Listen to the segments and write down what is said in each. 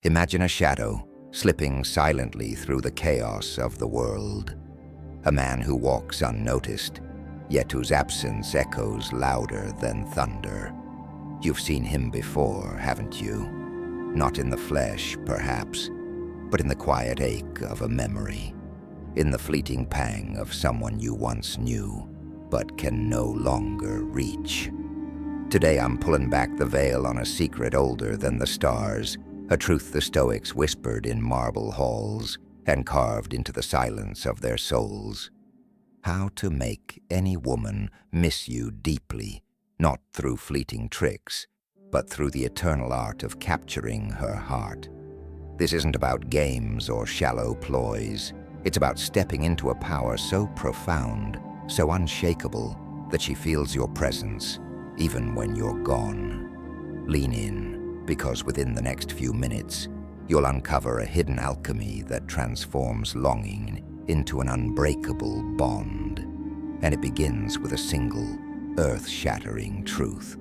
Imagine a shadow slipping silently through the chaos of the world. A man who walks unnoticed, yet whose absence echoes louder than thunder. You've seen him before, haven't you? Not in the flesh, perhaps, but in the quiet ache of a memory, in the fleeting pang of someone you once knew, but can no longer reach. Today I'm pulling back the veil on a secret older than the stars, a truth the Stoics whispered in marble halls and carved into the silence of their souls. How to make any woman miss you deeply, not through fleeting tricks, but through the eternal art of capturing her heart. This isn't about games or shallow ploys. It's about stepping into a power so profound, so unshakable, that she feels your presence, even when you're gone. Lean in, because within the next few minutes, you'll uncover a hidden alchemy that transforms longing into an unbreakable bond. And it begins with a single, earth-shattering truth.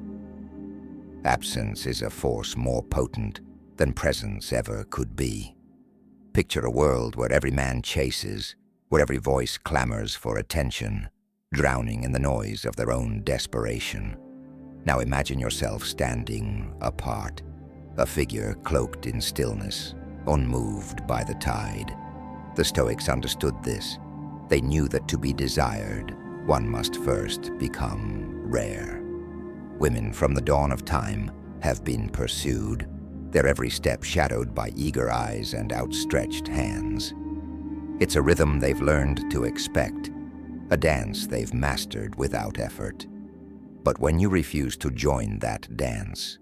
Absence is a force more potent than presence ever could be. Picture a world where every man chases, where every voice clamors for attention, drowning in the noise of their own desperation. Now imagine yourself standing apart, a figure cloaked in stillness, unmoved by the tide. The Stoics understood this. They knew that to be desired, one must first become rare. Women from the dawn of time have been pursued, their every step shadowed by eager eyes and outstretched hands. It's a rhythm they've learned to expect, a dance they've mastered without effort. But when you refuse to join that dance,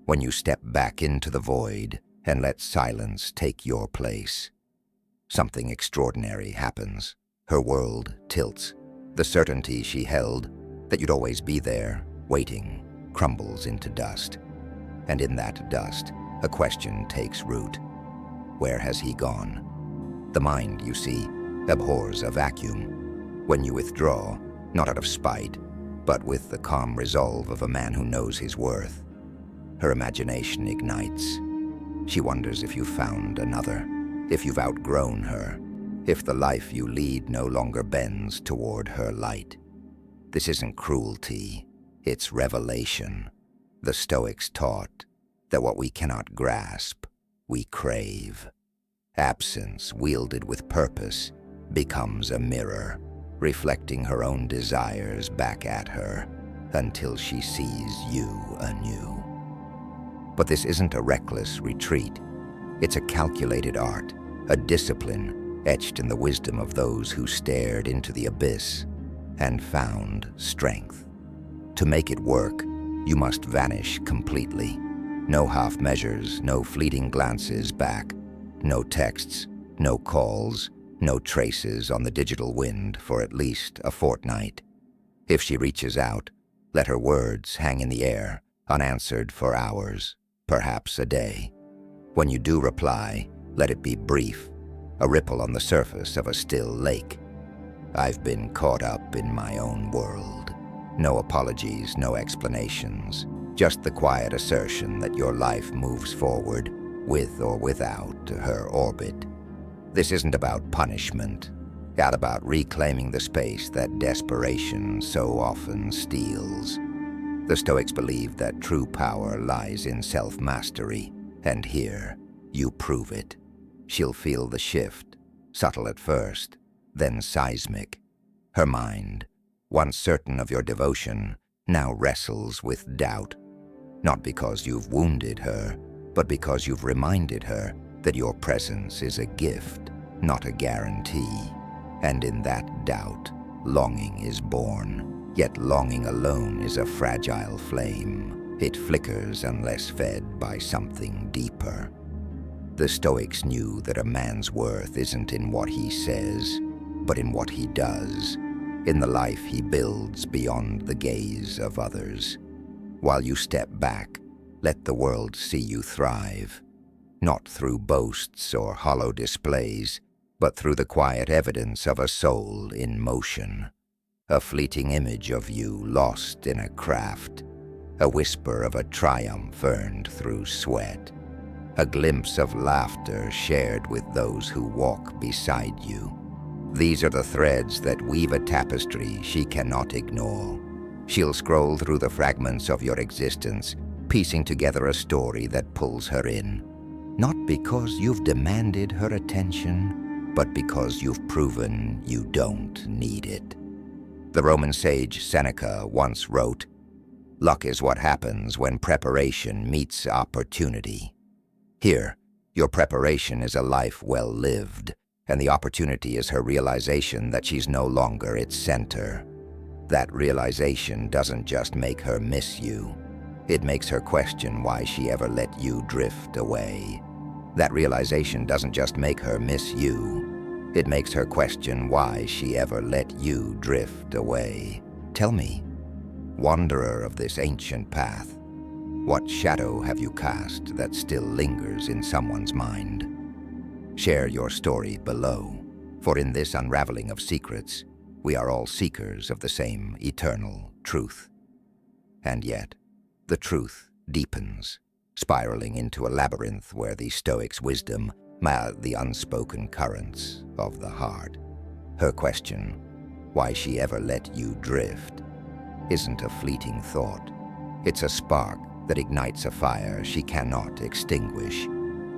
when you step back into the void and let silence take your place, something extraordinary happens. Her world tilts. The certainty she held, that you'd always be there, waiting, crumbles into dust. And in that dust, a question takes root. Where has he gone? The mind, you see, abhors a vacuum. When you withdraw, not out of spite, but with the calm resolve of a man who knows his worth, her imagination ignites. She wonders if you've found another, if you've outgrown her, if the life you lead no longer bends toward her light. This isn't cruelty, it's revelation. The Stoics taught that what we cannot grasp, we crave. Absence, wielded with purpose, becomes a mirror, reflecting her own desires back at her until she sees you anew. But this isn't a reckless retreat. It's a calculated art, a discipline etched in the wisdom of those who stared into the abyss and found strength. To make it work, you must vanish completely. No half measures, no fleeting glances back, no texts, no calls, no traces on the digital wind for at least a fortnight. If she reaches out, let her words hang in the air, unanswered for hours, perhaps a day. When you do reply, let it be brief, a ripple on the surface of a still lake. I've been caught up in my own world. No apologies, no explanations, just the quiet assertion that your life moves forward, with or without her orbit. This isn't about punishment, it's about reclaiming the space that desperation so often steals. The Stoics believed that true power lies in self-mastery, and here, you prove it. She'll feel the shift, subtle at first, then seismic. Her mind, once certain of your devotion, now wrestles with doubt. Not because you've wounded her, but because you've reminded her that your presence is a gift, not a guarantee. And in that doubt, longing is born. Yet longing alone is a fragile flame. It flickers unless fed by something deeper. The Stoics knew that a man's worth isn't in what he says, but in what he does, in the life he builds beyond the gaze of others. While you step back, let the world see you thrive, not through boasts or hollow displays, but through the quiet evidence of a soul in motion. A fleeting image of you lost in a craft, a whisper of a triumph earned through sweat. a glimpse of laughter shared with those who walk beside you. These are the threads that weave a tapestry she cannot ignore. She'll scroll through the fragments of your existence, piecing together a story that pulls her in. Not because you've demanded her attention, but because you've proven you don't need it. The Roman sage Seneca once wrote, "Luck is what happens when preparation meets opportunity." Here, your preparation is a life well lived, and the opportunity is her realization that she's no longer its center. That realization doesn't just make her miss you. It makes her question why she ever let you drift away. That realization doesn't just make her miss you. It makes her question why she ever let you drift away. Tell me, wanderer of this ancient path, what shadow have you cast that still lingers in someone's mind? Share your story below, for in this unraveling of secrets, we are all seekers of the same eternal truth. And yet, the truth deepens, spiraling into a labyrinth where the Stoic's wisdom met the unspoken currents of the heart. Her question, why she ever let you drift, isn't a fleeting thought. It's a spark that ignites a fire she cannot extinguish.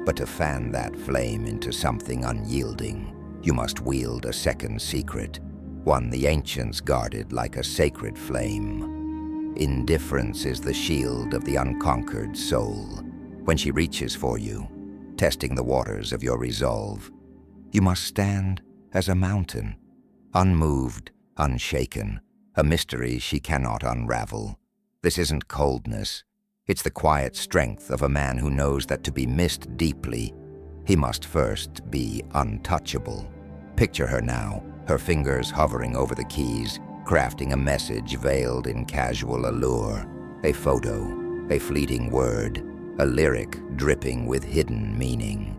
But to fan that flame into something unyielding, you must wield a second secret, one the ancients guarded like a sacred flame. Indifference is the shield of the unconquered soul. When she reaches for you, testing the waters of your resolve, you must stand as a mountain, unmoved, unshaken, a mystery she cannot unravel. This isn't coldness. It's the quiet strength of a man who knows that to be missed deeply, he must first be untouchable. Picture her now, her fingers hovering over the keys, crafting a message veiled in casual allure, a photo, a fleeting word, a lyric dripping with hidden meaning.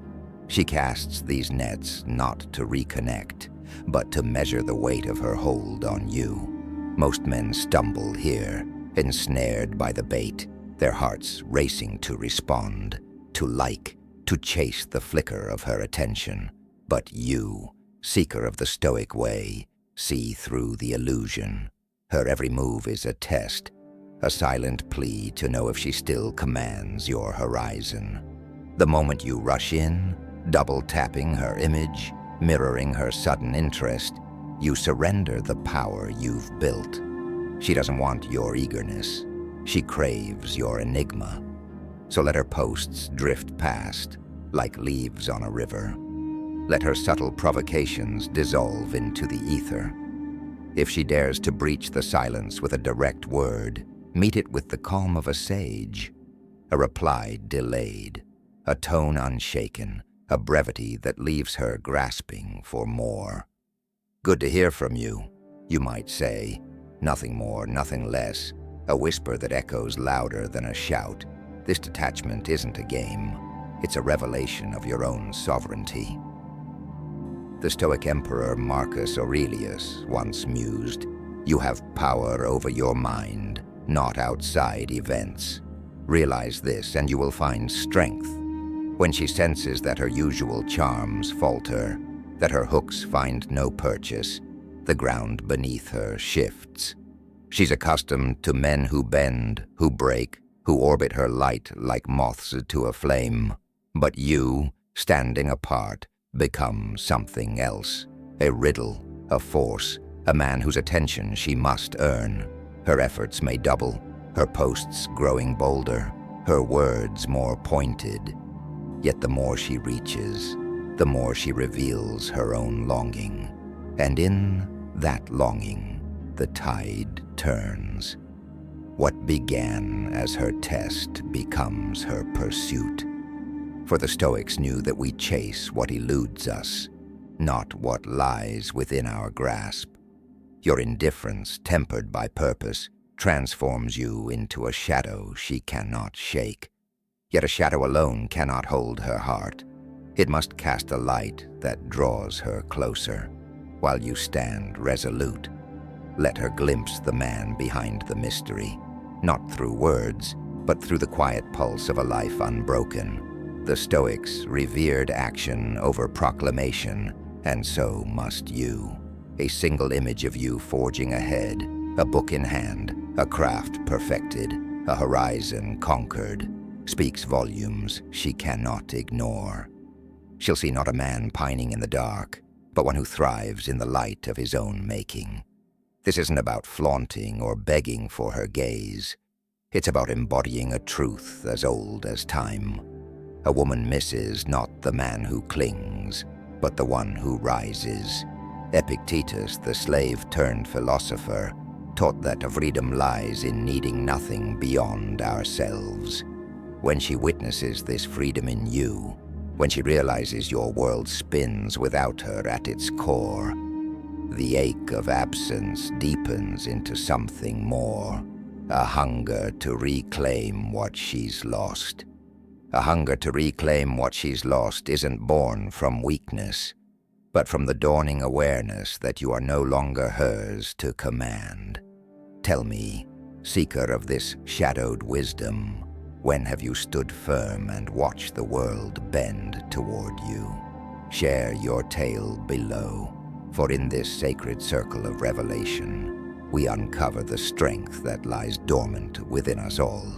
She casts these nets not to reconnect, but to measure the weight of her hold on you. Most men stumble here, ensnared by the bait, their hearts racing to respond, to like, to chase the flicker of her attention. But you, seeker of the Stoic way, see through the illusion. Her every move is a test, a silent plea to know if she still commands your horizon. The moment you rush in, double-tapping her image, mirroring her sudden interest, you surrender the power you've built. She doesn't want your eagerness. She craves your enigma. So let her posts drift past, like leaves on a river. Let her subtle provocations dissolve into the ether. If she dares to breach the silence with a direct word, meet it with the calm of a sage, a reply delayed, a tone unshaken, a brevity that leaves her grasping for more. "Good to hear from you," you might say, nothing more, nothing less, a whisper that echoes louder than a shout. This detachment isn't a game, it's a revelation of your own sovereignty. The Stoic Emperor Marcus Aurelius once mused, "You have power over your mind, not outside events. Realize this and you will find strength." When she senses that her usual charms falter, that her hooks find no purchase, the ground beneath her shifts. She's accustomed to men who bend, who break, who orbit her light like moths to a flame. But you, standing apart, become something else, a riddle, a force, a man whose attention she must earn. Her efforts may double, her posts growing bolder, her words more pointed. Yet the more she reaches, the more she reveals her own longing. And in that longing, the tide turns. What began as her test becomes her pursuit. For the Stoics knew that we chase what eludes us, not what lies within our grasp. Your indifference, tempered by purpose, transforms you into a shadow she cannot shake. Yet a shadow alone cannot hold her heart. It must cast a light that draws her closer. While you stand resolute, let her glimpse the man behind the mystery, not through words, but through the quiet pulse of a life unbroken. The Stoics revered action over proclamation, and so must you. A single image of you forging ahead, a book in hand, a craft perfected, a horizon conquered, speaks volumes she cannot ignore. She'll see not a man pining in the dark, but one who thrives in the light of his own making. This isn't about flaunting or begging for her gaze. It's about embodying a truth as old as time. A woman misses not the man who clings, but the one who rises. Epictetus, the slave-turned-philosopher, taught that freedom lies in needing nothing beyond ourselves. When she witnesses this freedom in you, when she realizes your world spins without her at its core, the ache of absence deepens into something more, a hunger to reclaim what she's lost. A hunger to reclaim what she's lost isn't born from weakness, but from the dawning awareness that you are no longer hers to command. Tell me, seeker of this shadowed wisdom, when have you stood firm and watched the world bend toward you? Share your tale below, for in this sacred circle of revelation, we uncover the strength that lies dormant within us all.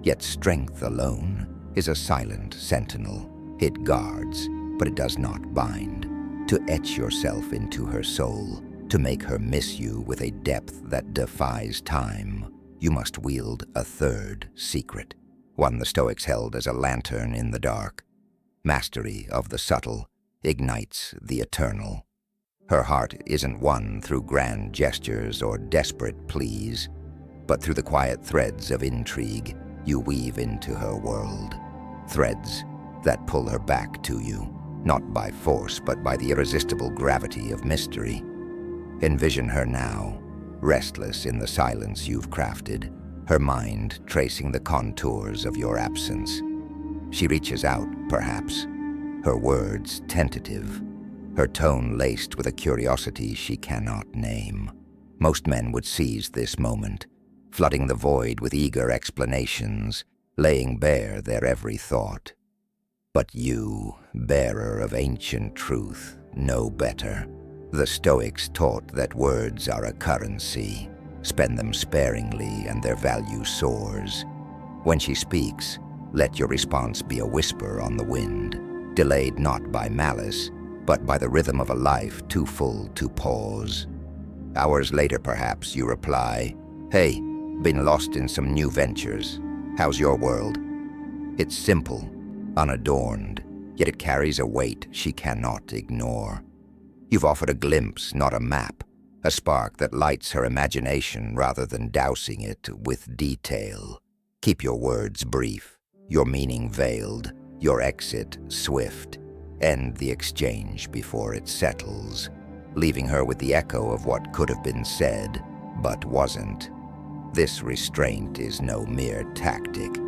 Yet strength alone is a silent sentinel. It guards, but it does not bind. To etch yourself into her soul, to make her miss you with a depth that defies time, you must wield a third secret, one the Stoics held as a lantern in the dark. Mastery of the subtle ignites the eternal. Her heart isn't won through grand gestures or desperate pleas, but through the quiet threads of intrigue you weave into her world. Threads that pull her back to you, not by force, but by the irresistible gravity of mystery. Envision her now, restless in the silence you've crafted, her mind tracing the contours of your absence. She reaches out, perhaps, her words tentative, her tone laced with a curiosity she cannot name. Most men would seize this moment, flooding the void with eager explanations, laying bare their every thought. But you, bearer of ancient truth, know better. The Stoics taught that words are a currency. Spend them sparingly and their value soars. When she speaks, let your response be a whisper on the wind, delayed not by malice, but by the rhythm of a life too full to pause. Hours later, perhaps, you reply, "Hey, been lost in some new ventures. How's your world?" It's simple, unadorned, yet it carries a weight she cannot ignore. You've offered a glimpse, not a map, a spark that lights her imagination rather than dousing it with detail. Keep your words brief, your meaning veiled, your exit swift. End the exchange before it settles, leaving her with the echo of what could have been said, but wasn't. This restraint is no mere tactic.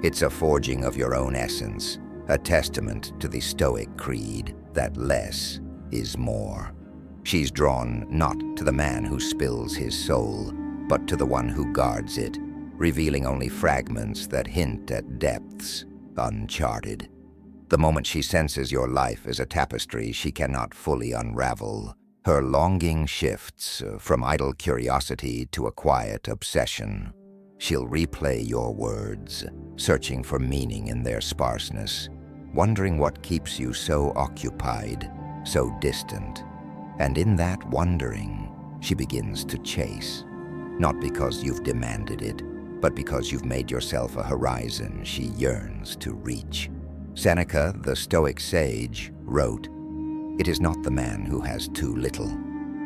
It's a forging of your own essence, a testament to the Stoic creed that less is more. She's drawn not to the man who spills his soul, but to the one who guards it, revealing only fragments that hint at depths uncharted. The moment she senses your life as a tapestry she cannot fully unravel, her longing shifts from idle curiosity to a quiet obsession. She'll replay your words, searching for meaning in their sparseness, wondering what keeps you so occupied, so distant. And in that wondering, she begins to chase, not because you've demanded it, but because you've made yourself a horizon she yearns to reach. Seneca, the Stoic sage, wrote, "It is not the man who has too little,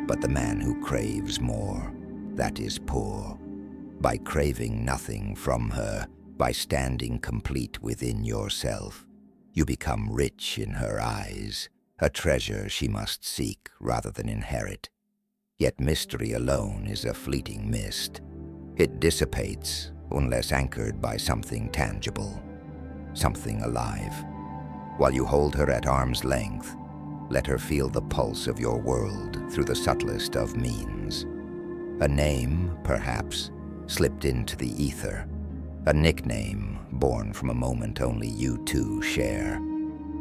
but the man who craves more, that is poor." By craving nothing from her, by standing complete within yourself, you become rich in her eyes, a treasure she must seek rather than inherit. Yet mystery alone is a fleeting mist. It dissipates unless anchored by something tangible, something alive. While you hold her at arm's length, let her feel the pulse of your world through the subtlest of means. A name, perhaps, slipped into the ether, a nickname born from a moment only you two share.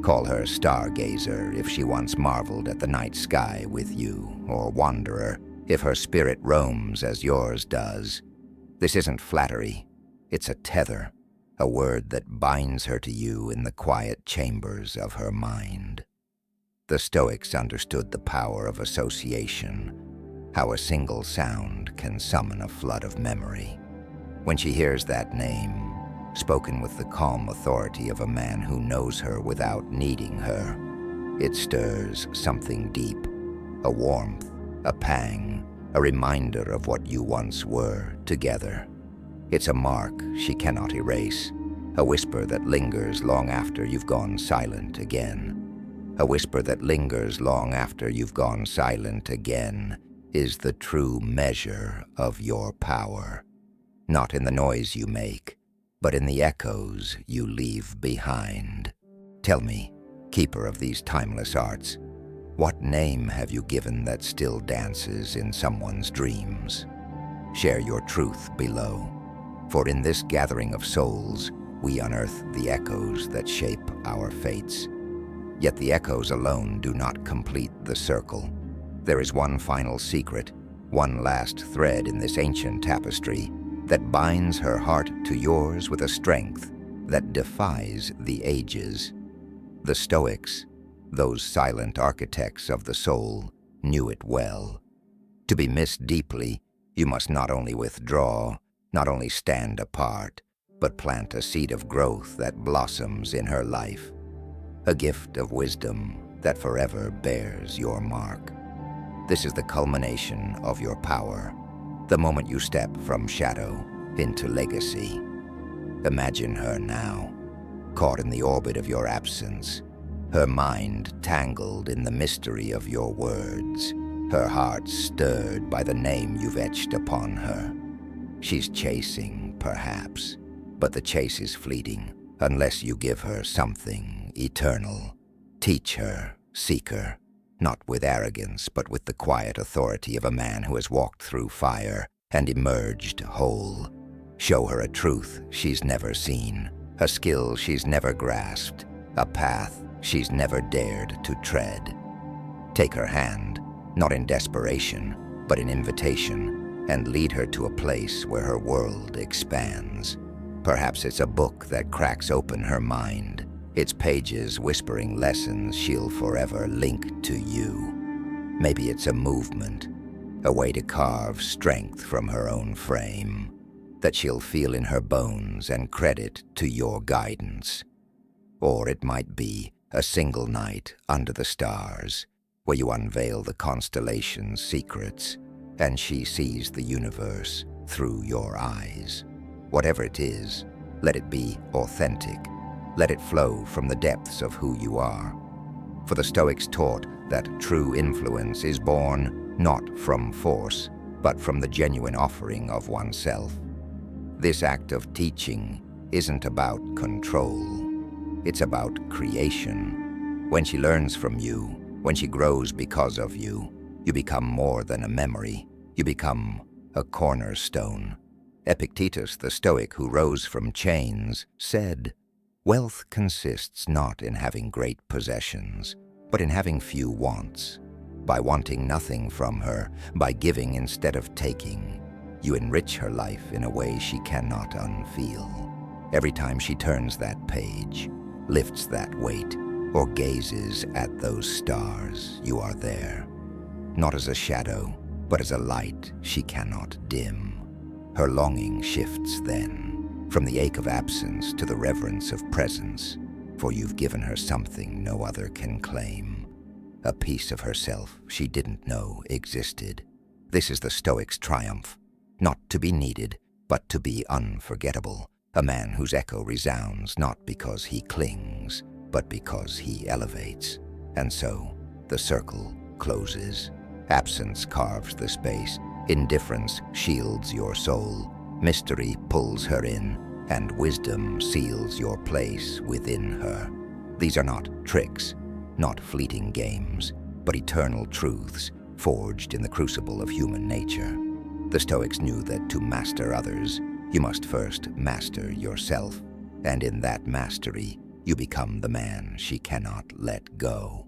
Call her stargazer if she once marveled at the night sky with you, or wanderer if her spirit roams as yours does. This isn't flattery, it's a tether, a word that binds her to you in the quiet chambers of her mind. The Stoics understood the power of association, how a single sound can summon a flood of memory. When she hears that name, spoken with the calm authority of a man who knows her without needing her, it stirs something deep, a warmth, a pang, a reminder of what you once were together. It's a mark she cannot erase, a whisper that lingers long after you've gone silent again. A whisper that lingers long after you've gone silent again is the true measure of your power. Not in the noise you make, but in the echoes you leave behind. Tell me, keeper of these timeless arts, what name have you given that still dances in someone's dreams? Share your truth below, for in this gathering of souls, we unearth the echoes that shape our fates. Yet the echoes alone do not complete the circle. There is one final secret, one last thread in this ancient tapestry that binds her heart to yours with a strength that defies the ages. The Stoics, those silent architects of the soul, knew it well. To be missed deeply, you must not only withdraw, not only stand apart, but plant a seed of growth that blossoms in her life, a gift of wisdom that forever bears your mark. This is the culmination of your power, the moment you step from shadow into legacy. Imagine her now, caught in the orbit of your absence, her mind tangled in the mystery of your words, her heart stirred by the name you've etched upon her. She's chasing, perhaps, but the chase is fleeting unless you give her something eternal. Teach her, seek her, not with arrogance, but with the quiet authority of a man who has walked through fire and emerged whole. Show her a truth she's never seen, a skill she's never grasped, a path she's never dared to tread. Take her hand, not in desperation, but in invitation, and lead her to a place where her world expands. Perhaps it's a book that cracks open her mind, its pages whispering lessons she'll forever link to you. Maybe it's a movement, a way to carve strength from her own frame, that she'll feel in her bones and credit to your guidance. Or it might be a single night under the stars, where you unveil the constellation's secrets, and she sees the universe through your eyes. Whatever it is, let it be authentic. Let it flow from the depths of who you are. For the Stoics taught that true influence is born not from force, but from the genuine offering of oneself. This act of teaching isn't about control. It's about creation. When she learns from you, when she grows because of you, you become more than a memory. You become a cornerstone. Epictetus, the Stoic who rose from chains, said, "Wealth consists not in having great possessions, but in having few wants. By wanting nothing from her, by giving instead of taking, you enrich her life in a way she cannot unfeel. Every time she turns that page, lifts that weight, or gazes at those stars, you are there. Not as a shadow, but as a light she cannot dim. Her longing shifts then, from the ache of absence to the reverence of presence, for you've given her something no other can claim, a piece of herself she didn't know existed. This is the Stoic's triumph, not to be needed, but to be unforgettable, a man whose echo resounds not because he clings, but because he elevates. And so, the circle closes. Absence carves the space, indifference shields your soul, mystery pulls her in, and wisdom seals your place within her. These are not tricks, not fleeting games, but eternal truths forged in the crucible of human nature. The Stoics knew that to master others, You must first master yourself, and in that mastery, you become the man she cannot let go.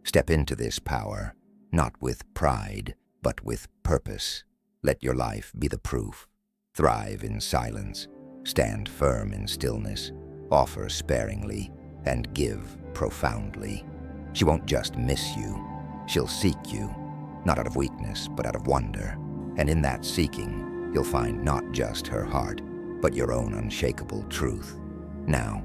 Step into this power, not with pride, but with purpose. Let your life be the proof. Thrive in silence, stand firm in stillness, offer sparingly, and give profoundly. She won't just miss you, she'll seek you, not out of weakness, but out of wonder. And in that seeking, you'll find not just her heart, but your own unshakable truth. Now,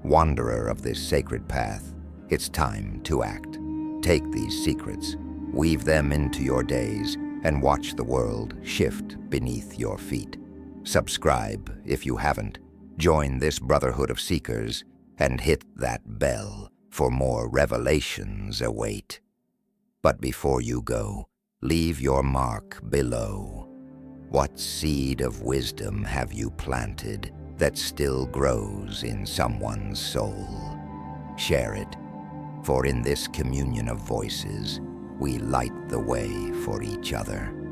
wanderer of this sacred path, it's time to act. Take these secrets, weave them into your days, and watch the world shift beneath your feet. Subscribe if you haven't, join this brotherhood of seekers, and hit that bell, for more revelations await. But before you go, leave your mark below. What seed of wisdom have you planted that still grows in someone's soul? Share it, for in this communion of voices, we light the way for each other.